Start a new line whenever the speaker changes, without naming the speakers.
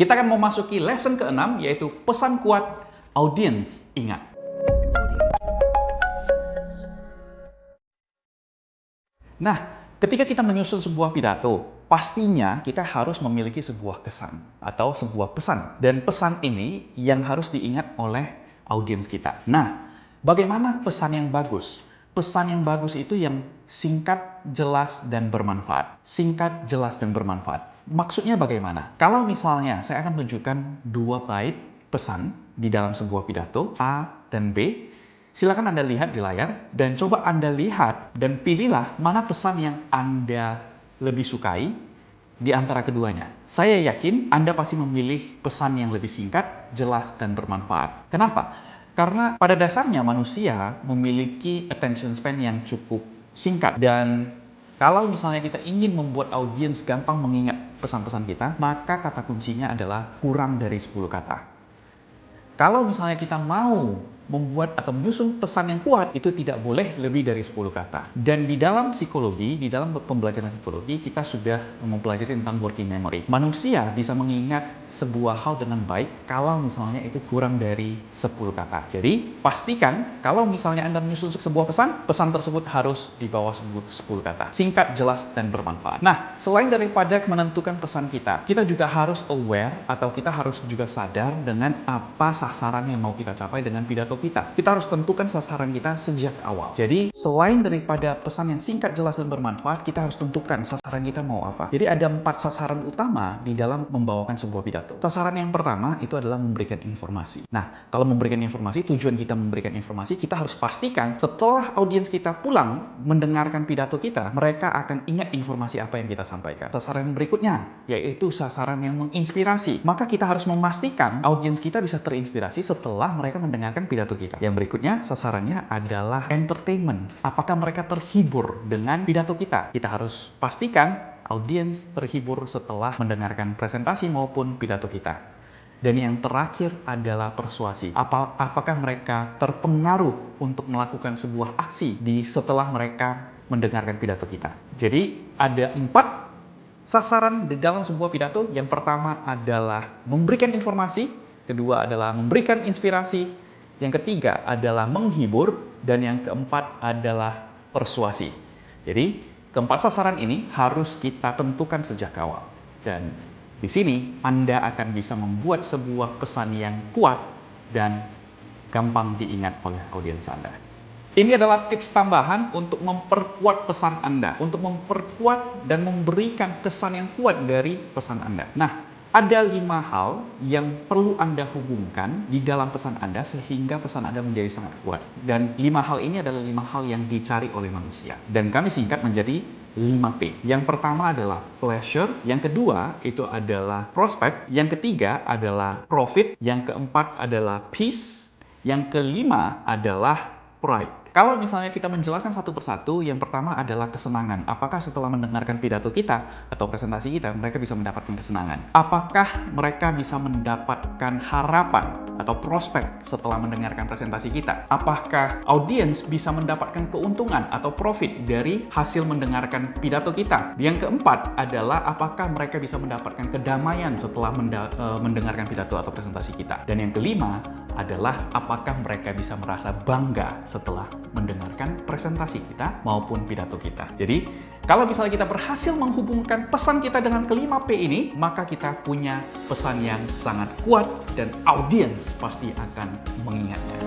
Kita akan memasuki lesson ke-6, yaitu pesan kuat audiens ingat. Nah, ketika kita menyusun sebuah pidato, pastinya kita harus memiliki sebuah kesan atau sebuah pesan. Dan pesan ini yang harus diingat oleh audiens kita. Nah, bagaimana pesan yang bagus? Pesan yang bagus itu yang singkat, jelas, dan bermanfaat. Singkat, jelas, dan bermanfaat. Maksudnya bagaimana? Kalau misalnya saya akan tunjukkan 2 bait pesan di dalam sebuah pidato, A dan B, silakan Anda lihat di layar dan coba Anda lihat dan pilihlah mana pesan yang Anda lebih sukai di antara keduanya. Saya yakin Anda pasti memilih pesan yang lebih singkat, jelas, dan bermanfaat. Kenapa? Karena pada dasarnya manusia memiliki attention span yang cukup singkat, dan kalau misalnya kita ingin membuat audiens gampang mengingat pesan-pesan kita, maka kata kuncinya adalah kurang dari 10 kata. Kalau misalnya kita mau membuat atau menyusun pesan yang kuat, itu tidak boleh lebih dari 10 kata. Dan di dalam psikologi, di dalam pembelajaran psikologi, kita sudah mempelajari tentang working memory. Manusia bisa mengingat sebuah hal dengan baik kalau misalnya itu kurang dari 10 kata. Jadi, pastikan kalau misalnya Anda menyusun sebuah pesan, pesan tersebut harus di bawah 10 kata. Singkat, jelas, dan bermanfaat. Nah, selain daripada menentukan pesan kita juga harus aware atau kita harus juga sadar dengan apa sasaran yang mau kita capai dengan pidato kita. Kita harus tentukan sasaran kita sejak awal. Jadi, selain daripada pesan yang singkat, jelas, dan bermanfaat, kita harus tentukan sasaran kita mau apa. Jadi, ada 4 sasaran utama di dalam membawakan sebuah pidato. Sasaran yang pertama itu adalah memberikan informasi. Nah, kalau memberikan informasi, tujuan kita memberikan informasi, kita harus pastikan setelah audiens kita pulang mendengarkan pidato kita, mereka akan ingat informasi apa yang kita sampaikan. Sasaran berikutnya, yaitu sasaran yang menginspirasi. Maka kita harus memastikan audiens kita bisa terinspirasi setelah mereka mendengarkan pidato kita. Yang berikutnya, sasarannya adalah entertainment. Apakah mereka terhibur dengan pidato kita? Kita harus pastikan audiens terhibur setelah mendengarkan presentasi maupun pidato kita. Dan yang terakhir adalah persuasi. Apakah mereka terpengaruh untuk melakukan sebuah aksi setelah mereka mendengarkan pidato kita? Jadi, ada 4 sasaran di dalam sebuah pidato. Yang pertama adalah memberikan informasi, kedua adalah memberikan inspirasi, yang ketiga adalah menghibur, dan yang keempat adalah persuasi. Jadi, keempat sasaran ini harus kita tentukan sejak awal. Dan di sini Anda akan bisa membuat sebuah pesan yang kuat dan gampang diingat oleh audiens Anda. Ini adalah tips tambahan untuk memperkuat pesan Anda, untuk memperkuat dan memberikan kesan yang kuat dari pesan Anda. Nah, ada 5 hal yang perlu Anda hubungkan di dalam pesan Anda sehingga pesan Anda menjadi sangat kuat. Dan 5 hal ini adalah 5 hal yang dicari oleh manusia. Dan kami singkat menjadi 5P. Yang pertama adalah pleasure, yang kedua itu adalah prospect, yang ketiga adalah profit, yang keempat adalah peace, yang kelima adalah pride. Kalau misalnya kita menjelaskan satu persatu, yang pertama adalah kesenangan. Apakah setelah mendengarkan pidato kita atau presentasi kita, mereka bisa mendapatkan kesenangan? Apakah mereka bisa mendapatkan harapan atau prospek setelah mendengarkan presentasi kita? Apakah audiens bisa mendapatkan keuntungan atau profit dari hasil mendengarkan pidato kita? Yang keempat adalah apakah mereka bisa mendapatkan kedamaian setelah mendengarkan pidato atau presentasi kita? Dan yang kelima adalah apakah mereka bisa merasa bangga setelah mendengarkan presentasi kita maupun pidato kita. Jadi, kalau misalnya kita berhasil menghubungkan pesan kita dengan kelima P ini, maka kita punya pesan yang sangat kuat dan audiens pasti akan mengingatnya.